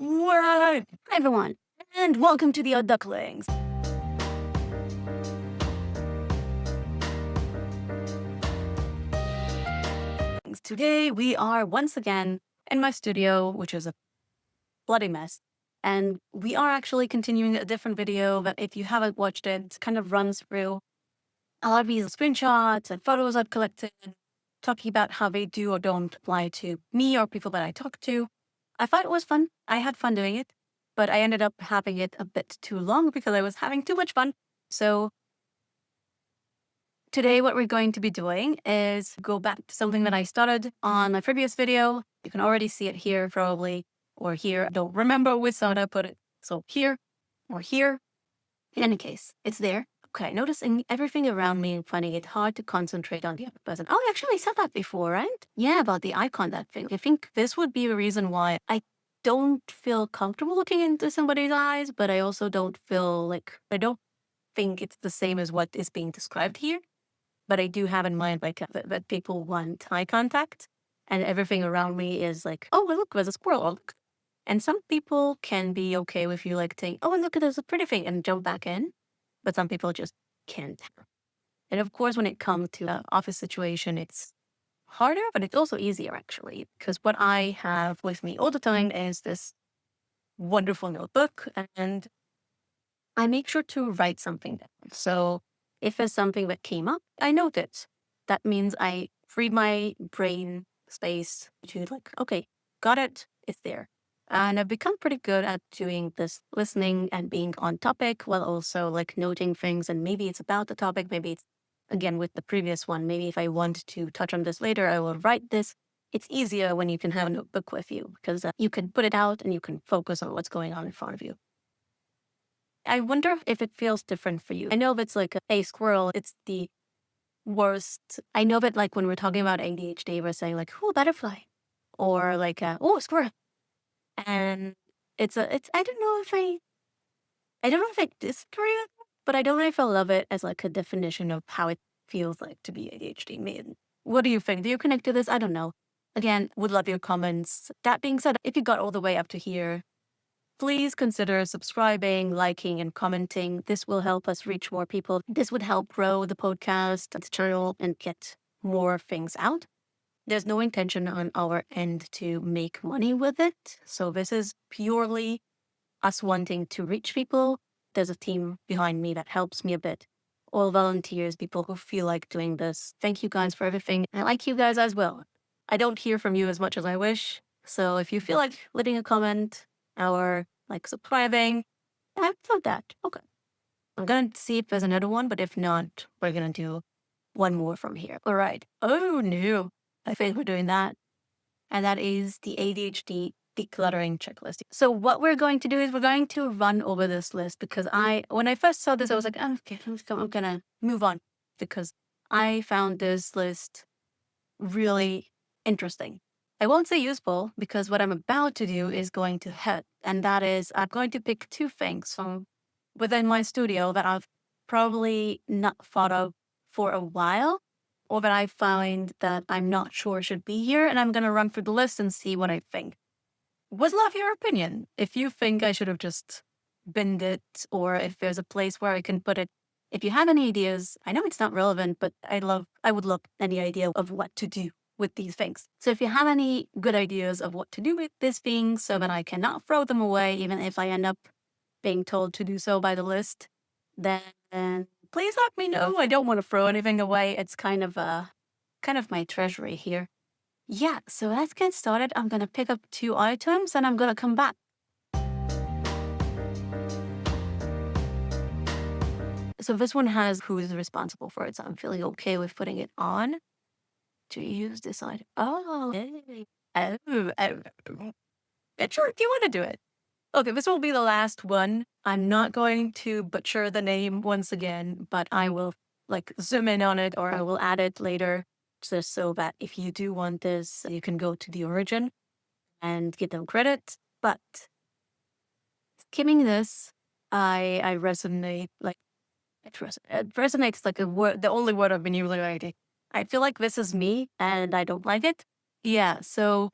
Hi everyone, and welcome to the Ducklings. Today we are once again in my studio, which is a bloody mess. And we are actually continuing a different video that if you haven't watched it, it kind of runs through a lot of these screenshots and photos I've collected, talking about how they do or don't apply to me or people that I talk to. I thought it was fun. I had fun doing it, but I ended up having it a bit too long because I was having too much fun. So today what we're going to be doing is go back to something that I started on my previous video. You can already see it here probably, or here. I don't remember which side I put it. So here or here. In any case, it's there. Okay, noticing everything around me and finding it hard to concentrate on the other person. Oh, actually, I said that before, right? Yeah, about the eye contact thing. I think this would be the reason why I don't feel comfortable looking into somebody's eyes, but I also don't feel like, I don't think it's the same as what is being described here. But I do have in mind like that people want eye contact and everything around me is like, oh, look, there's a squirrel. Oh, look. And some people can be okay with you like saying, oh, and look, there's a pretty thing and jump back in. But some people just can't. And of course, when it comes to the office situation, it's harder, but it's also easier actually. Because what I have with me all the time is this wonderful notebook and I make sure to write something down. So if there's something that came up, I note it. That means I free my brain space to like, okay, got it, it's there. And I've become pretty good at doing this listening and being on topic while also like noting things. And maybe it's about the topic, maybe it's again with the previous one. Maybe if I want to touch on this later, I will write this. It's easier when you can have a notebook with you because you can put it out and you can focus on what's going on in front of you. I wonder if it feels different for you. I know if it's like a squirrel, it's the worst. I know that like when we're talking about ADHD, we're saying like, oh, butterfly or like, oh, squirrel. And I don't know if I disagree with it, but I don't know if I love it as like a definition of how it feels like to be ADHD made. What do you think? Do you connect to this? I don't know. Again, would love your comments. That being said, if you got all the way up to here, please consider subscribing, liking, and commenting. This will help us reach more people. This would help grow the podcast, the channel, and get more things out. There's no intention on our end to make money with it. So this is purely us wanting to reach people. There's a team behind me that helps me a bit. All volunteers, people who feel like doing this. Thank you guys for everything. I like you guys as well. I don't hear from you as much as I wish. So if you feel like leaving a comment or like subscribing, I've thought that. Okay. I'm going to see if there's another one, but if not, we're going to do one more from here. All right. Oh, no. I think we're doing that. And that is the ADHD Decluttering Checklist. So what we're going to do is we're going to run over this list because when I first saw this, I was like, oh, okay, I'm going to move on because I found this list really interesting. I won't say useful because what I'm about to do is going to hurt. And that is, I'm going to pick two things from within my studio that I've probably not thought of for a while, or that I find that I'm not sure should be here. And I'm going to run through the list and see what I think. Would love your opinion. If you think I should have just binned it, or if there's a place where I can put it. If you have any ideas, I know it's not relevant, but I would love any idea of what to do with these things. So if you have any good ideas of what to do with these things so that I cannot throw them away, even if I end up being told to do so by the list, then please let me know. I don't want to throw anything away. It's kind of my treasury here. Yeah, so let's get started. I'm going to pick up two items and I'm going to come back. So this one has who is responsible for it. So I'm feeling okay with putting it on. To use this item. Oh, sure, if you want to do it. Okay, this will be the last one. I'm not going to butcher the name once again, but I will like zoom in on it or I will add it later just so that if you do want this, you can go to the origin and give them credit. But skimming this, I resonate like it resonates like a word, the only word I've been using lately. I feel like this is me and I don't like it. Yeah, so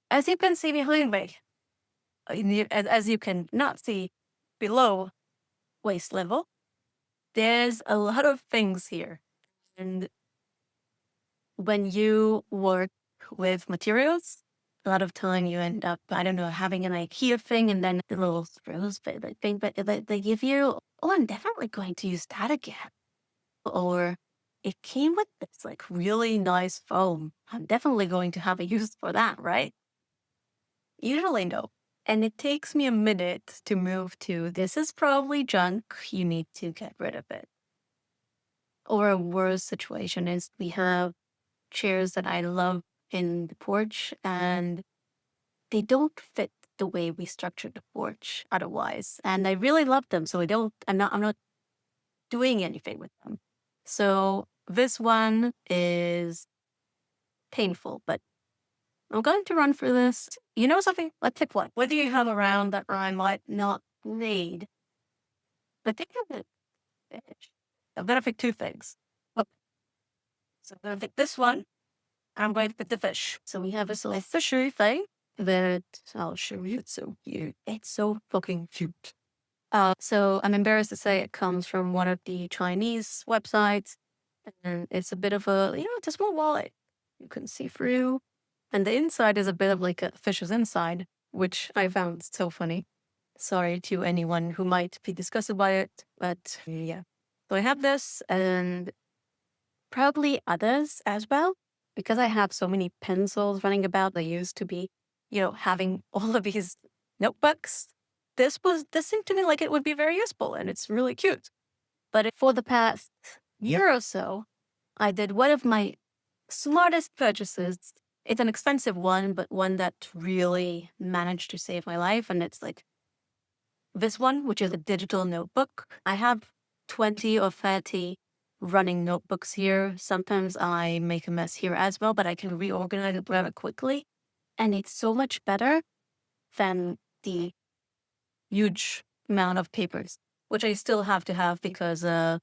as you can see behind me, as you can not see below waist level, there's a lot of things here. And when you work with materials, a lot of time you end up, I don't know, having an IKEA thing and then the little screws thing, but they give you, oh, I'm definitely going to use that again. Or it came with this like really nice foam. I'm definitely going to have a use for that, right? Usually no. And it takes me a minute to move to this is probably junk. You need to get rid of it. Or a worse situation is we have chairs that I love in the porch and they don't fit the way we structured the porch otherwise. And I really love them. So I'm not doing anything with them. So this one is painful, but I'm going to run through this. You know something? Let's pick one. What do you have around that I might not need? But think of it. Fish. I'm going to pick two things. Okay. So I'm going to pick this one. I'm going to pick the fish. So we have this little fishery thing that I'll show you. It's so cute. It's so fucking cute. So I'm embarrassed to say it comes from one of the Chinese websites. And it's a bit of it's a small wallet. You can see through. And the inside is a bit of like a fish's inside, which I found so funny. Sorry to anyone who might be disgusted by it, but yeah. So I have this and probably others as well, because I have so many pencils running about. I used to be, having all of these notebooks. This seemed to me like it would be very useful and it's really cute. But for the past year or so, I did one of my smartest purchases. It's an expensive one, but one that really managed to save my life. And it's like this one, which is a digital notebook. I have 20 or 30 running notebooks here. Sometimes I make a mess here as well, but I can reorganize it rather quickly. And it's so much better than the huge amount of papers, which I still have to have because, I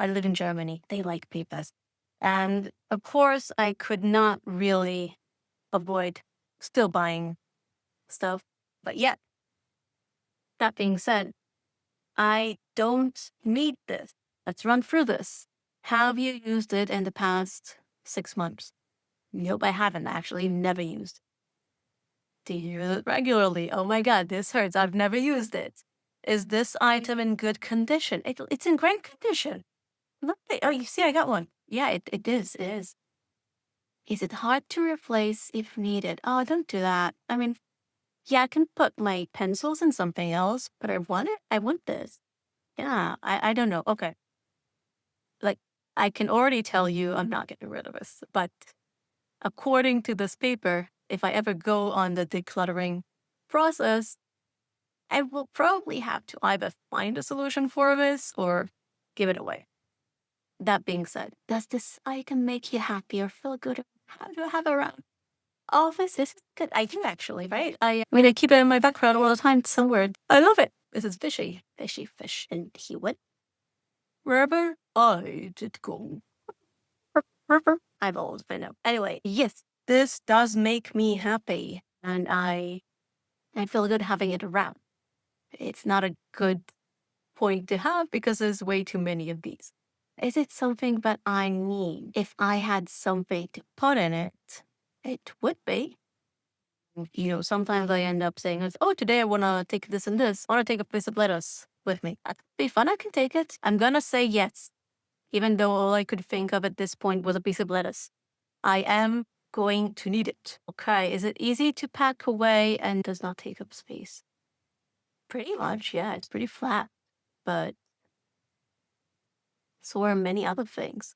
live in Germany. They like papers. And of course, I could not really avoid still buying stuff. But yet, that being said, I don't need this. Let's run through this. Have you used it in the past 6 months? Nope, I haven't actually. Never used. Do you use it regularly? Oh my God, this hurts. I've never used it. Is this item in good condition? It's in great condition. Look, oh, you see, I got one. Yeah, it is. It is. Is it hard to replace if needed? Oh, don't do that. I mean, yeah, I can put my pencils in something else, but I want it. I want this. Yeah, I don't know. Okay. Like, I can already tell you I'm not getting rid of this, but according to this paper, if I ever go on the decluttering process, I will probably have to either find a solution for this or give it away. That being said, does this item make you happy or feel good? How do I have it around? Oh, this is good. I do actually, right? I keep it in my background all the time somewhere. I love it. This is fishy, fishy fish. And he went wherever I did go. I've always been up. Anyway, yes, this does make me happy. And I feel good having it around. It's not a good point to have because there's way too many of these. Is it something that I need? If I had something to put in it, it would be. Sometimes I end up saying, oh, today I want to take this and this. I want to take a piece of lettuce with me. That could be fun. I can take it. I'm going to say yes, even though all I could think of at this point was a piece of lettuce. I am going to need it. Okay. Is it easy to pack away and does not take up space? Pretty much, yeah. It's pretty flat, but so are many other things.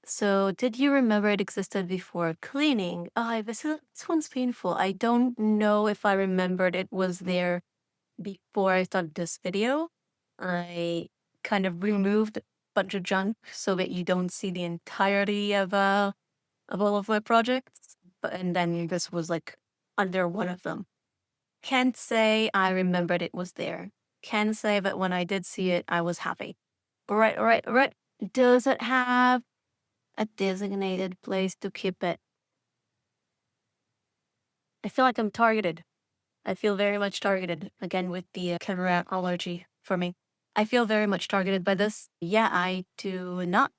So, did you remember it existed before cleaning? This one's painful. I don't know if I remembered it was there before I started this video. I kind of removed a bunch of junk so that you don't see the entirety of all of my projects. And then this was like under one of them. Can't say I remembered it was there. Can say that when I did see it, I was happy. All right, all right, all right. Does it have a designated place to keep it? I feel like I'm targeted. I feel very much targeted again with the camera allergy for me. I feel very much targeted by this. Yeah, I do not.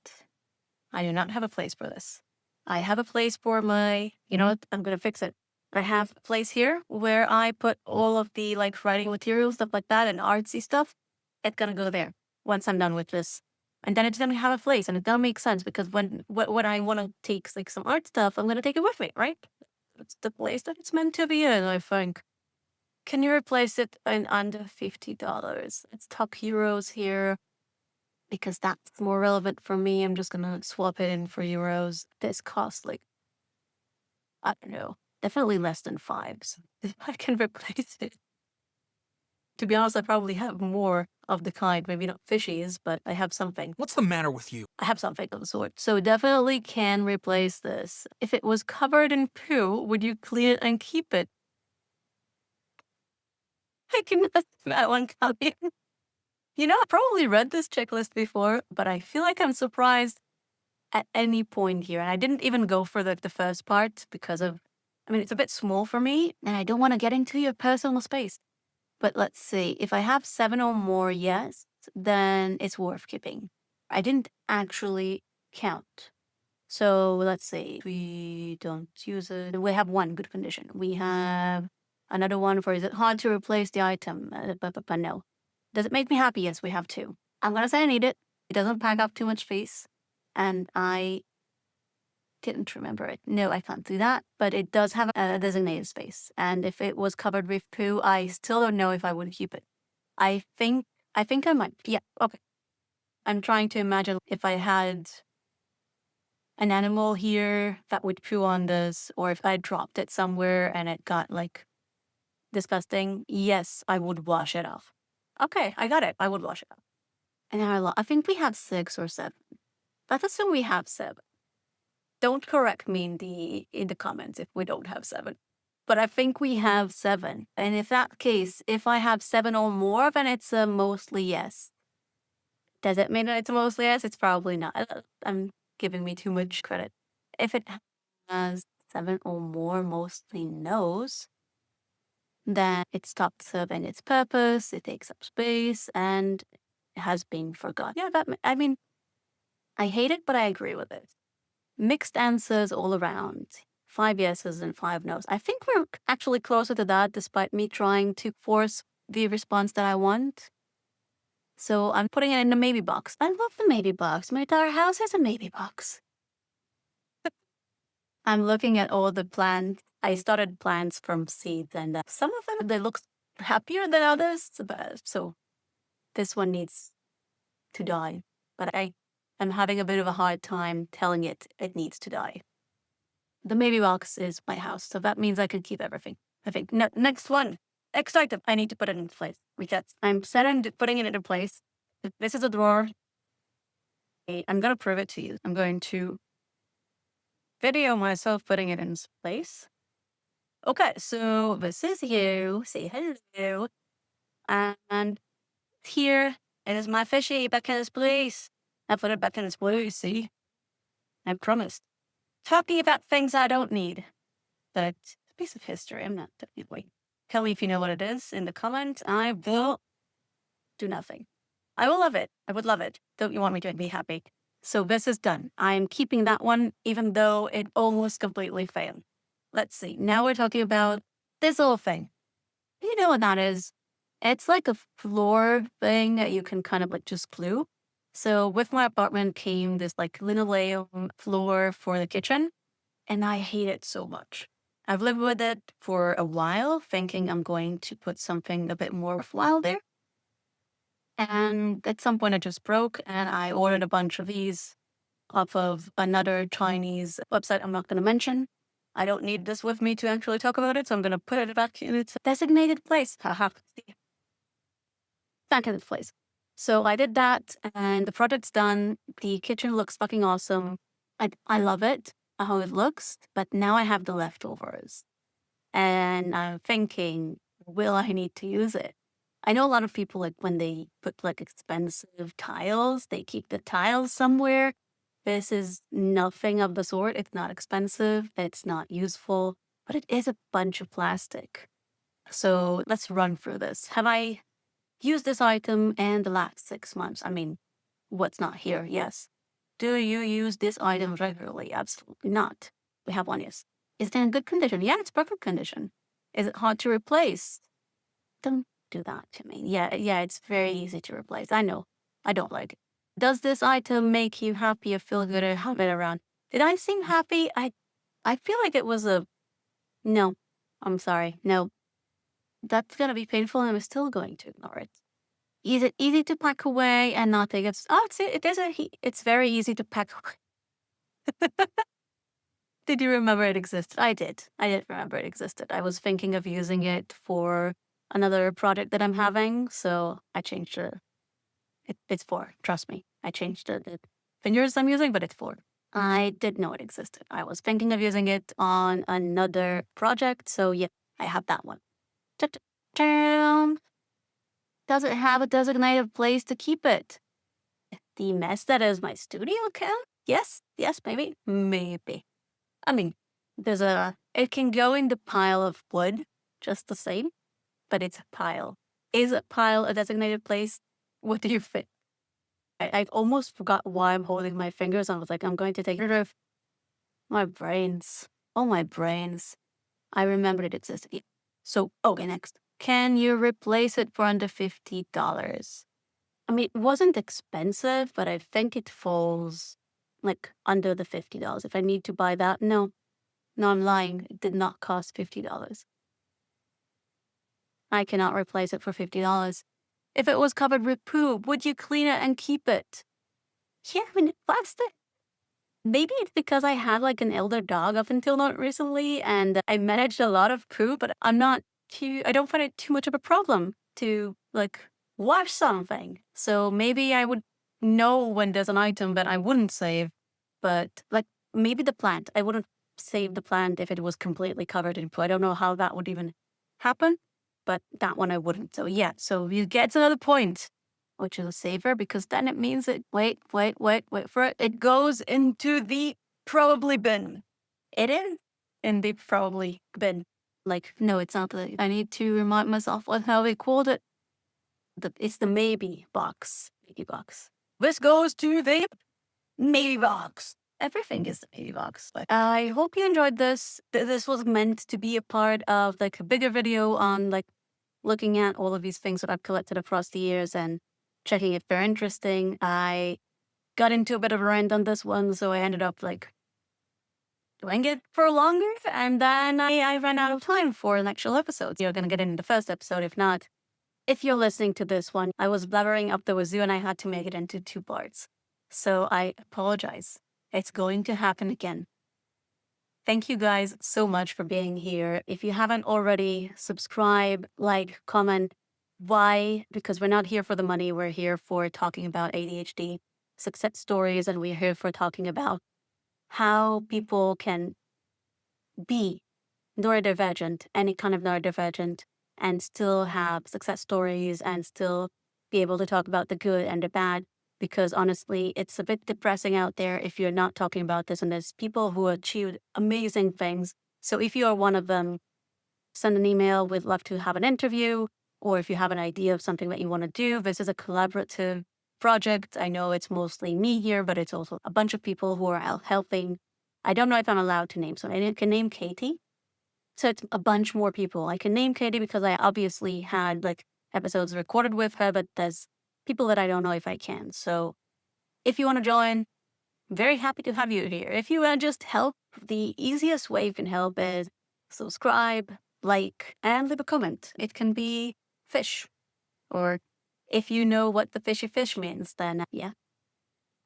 I do not have a place for this. I have a place for my, you know what? I'm going to fix it. I have a place here where I put all of the like writing materials, stuff like that, and artsy stuff. It's going to go there once I'm done with this. And then it's going to have a place, and it's going to make sense because when I want to take like some art stuff, I'm going to take it with me, right? It's the place that it's meant to be in, I think. Can you replace it in under $50? Let's talk euros here because that's more relevant for me. I'm just gonna swap it in for euros. This costs like, I don't know, definitely less than fives. If I can replace it. To be honest, I probably have more of the kind, maybe not fishies, but I have something. What's the matter with you? I have something of the sort. So definitely can replace this. If it was covered in poo, would you clean it and keep it? I cannot see that one coming. You know, I probably read this checklist before, but I feel like I'm surprised at any point here. And I didn't even go for the first part because of, I mean, it's a bit small for me and I don't want to get into your personal space. But let's see, if I have 7 or more yes, then it's worth keeping. I didn't actually count. So let's see, we don't use it. We have one good condition. We have another one for, is it hard to replace the item? But no. Does it make me happy? Yes, we have two. I'm going to say I need it. It doesn't pack up too much space. And I didn't remember it. No, I can't do that. But it does have a designated space. And if it was covered with poo, I still don't know if I would keep it. I think I might. Yeah, okay. I'm trying to imagine if I had an animal here that would poo on this, or if I dropped it somewhere and it got like disgusting. Yes, I would wash it off. Okay, I got it. I would wash it off. And I think we have 6 or 7. Let's assume we have 7. Don't correct me in the comments if we don't have 7. But I think we have 7. And if that case, if I have 7 or more, then it's a mostly yes. Does it mean that it's a mostly yes? It's probably not. I'm giving me too much credit. If it has 7 or more mostly no's, then it stopped serving its purpose, it takes up space, and it has been forgotten. Yeah, I mean, I hate it, but I agree with it. Mixed answers all around. 5 yeses and 5 nos. I think we're actually closer to that despite me trying to force the response that I want. So I'm putting it in the maybe box. I love the maybe box. My entire house is a maybe box. I'm looking at all the plants. I started plants from seeds, and some of them, they look happier than others. So this one needs to die. But I am having a bit of a hard time telling it needs to die. The maybe box is my house, so that means I can keep everything. I think. Next one. Next item. I need to put it into place. I'm set on putting it into place. This is a drawer. I'm going to prove it to you. I'm going to video myself putting it in place. Okay, so this is you. Say hello. And here, it is my fishy back in its place. I put it back in its place, see? I promised. Talking about things I don't need. But it's a piece of history. I'm not definitely. Tell me if you know what it is in the comments. I will do nothing. I will love it. I would love it. Don't you want me to be happy? So this is done. I'm keeping that one, even though it almost completely failed. Let's see. Now we're talking about this little thing. You know what that is? It's like a floor thing that you can kind of like just glue. So with my apartment came this like linoleum floor for the kitchen, and I hate it so much. I've lived with it for a while, thinking I'm going to put something a bit more worthwhile there. And at some point it just broke, and I ordered a bunch of these off of another Chinese website I'm not going to mention. I don't need this with me to actually talk about it, so I'm going to put it back in its designated place. Haha. Back in its place. So I did that, and the project's done. The kitchen looks fucking awesome. I love it, how it looks, but now I have the leftovers. And I'm thinking, will I need to use it? I know a lot of people, like when they put like expensive tiles, they keep the tiles somewhere. This is nothing of the sort. It's not expensive. It's not useful, but it is a bunch of plastic. So let's run through this. Have I used this item in the last 6 months? I mean, what's not here? Yes. Do you use this item regularly? Absolutely not. We have one yes. Is it in good condition? Yeah, it's perfect condition. Is it hard to replace? Don't do that to me. Yeah, it's very easy to replace. I know. I don't like it. Does this item make you happy or feel good or have it around? Did I seem happy? I feel like it was a no. I'm sorry. No. That's gonna be painful and I'm still going to ignore it. Is it easy to pack away and not take it? Oh, it's very easy to pack away. Did you remember it existed? I did. I did remember it existed. I was thinking of using it for another project that I'm having, so I changed it's for. Trust me, I changed the fingers I'm using, but it's for. I did know it existed. I was thinking of using it on another project, so yeah, I have that one. Ta-ta-ta. Does it have a designated place to keep it? The mess that is my studio account? Yes, maybe. Maybe. I mean, it can go in the pile of wood just the same, but it's a pile. Is a pile a designated place? What do you think? I almost forgot why I'm holding my fingers. I was like, I'm going to take rid of my brains. Oh, my brains. I remembered it existed. Yeah. So, okay, next. Can you replace it for under $50? I mean, it wasn't expensive, but I think it falls like under the $50. If I need to buy that, no, I'm lying. It did not cost $50. I cannot replace it for $50. If it was covered with poop, would you clean it and keep it? Yeah, I mean, plastic. Maybe it's because I had like an elder dog up until not recently and I managed a lot of poop, but I don't find it too much of a problem to like wash something. So maybe I would know when there's an item that I wouldn't save, but like maybe the plant, I wouldn't save the plant if it was completely covered in poo. I don't know how that would even happen, but that one I wouldn't. So yeah, so you get to another point, which is a saver because then it means it, wait for it. It goes into the probably bin. It is in the probably bin. Like, no, it's not I need to remind myself what how we called it. It's the maybe box. Maybe box. This goes to the maybe box. Everything is the maybe box. But I hope you enjoyed this. This was meant to be a part of like a bigger video on like looking at all of these things that I've collected across the years and checking if they're interesting. I got into a bit of a rant on this one, so I ended up like doing it for longer, and then I ran out of time for an actual episode. You're gonna get in the first episode. If not, if you're listening to this one, I was blabbering up the wazoo and I had to make it into 2 parts. So I apologize. It's going to happen again. Thank you guys so much for being here. If you haven't already, subscribe, like, comment. Why? Because we're not here for the money. We're here for talking about ADHD success stories, and we're here for talking about how people can be neurodivergent, any kind of neurodivergent, and still have success stories and still be able to talk about the good and the bad. Because honestly, it's a bit depressing out there if you're not talking about this. And there's people who achieved amazing things. So if you are one of them, send an email. We'd love to have an interview. Or if you have an idea of something that you want to do, this is a collaborative project. I know it's mostly me here, but it's also a bunch of people who are helping. I don't know if I'm allowed to name, so I can name Katie. So it's a bunch more people. I can name Katie because I obviously had like episodes recorded with her, but there's people that I don't know if I can. So if you want to join, very happy to have you here. If you want to just help, the easiest way you can help is subscribe, like, and leave a comment. It can be fish, or if you know what the fishy fish means, then yeah,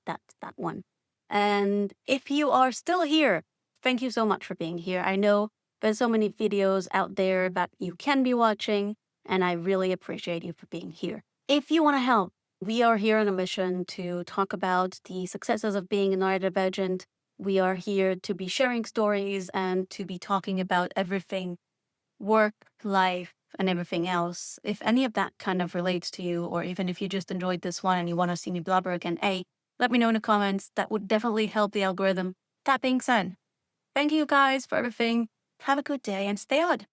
that's that one. And if you are still here, thank you so much for being here. I know there's so many videos out there that you can be watching, and I really appreciate you for being here. If you want to help, we are here on a mission to talk about the successes of being a neurodivergent. We are here to be sharing stories and to be talking about everything work, life, and everything else. If any of that kind of relates to you, or even if you just enjoyed this one and you want to see me blabber again, let me know in the comments. That would definitely help the algorithm. That being said, thank you guys for everything. Have a good day and stay odd.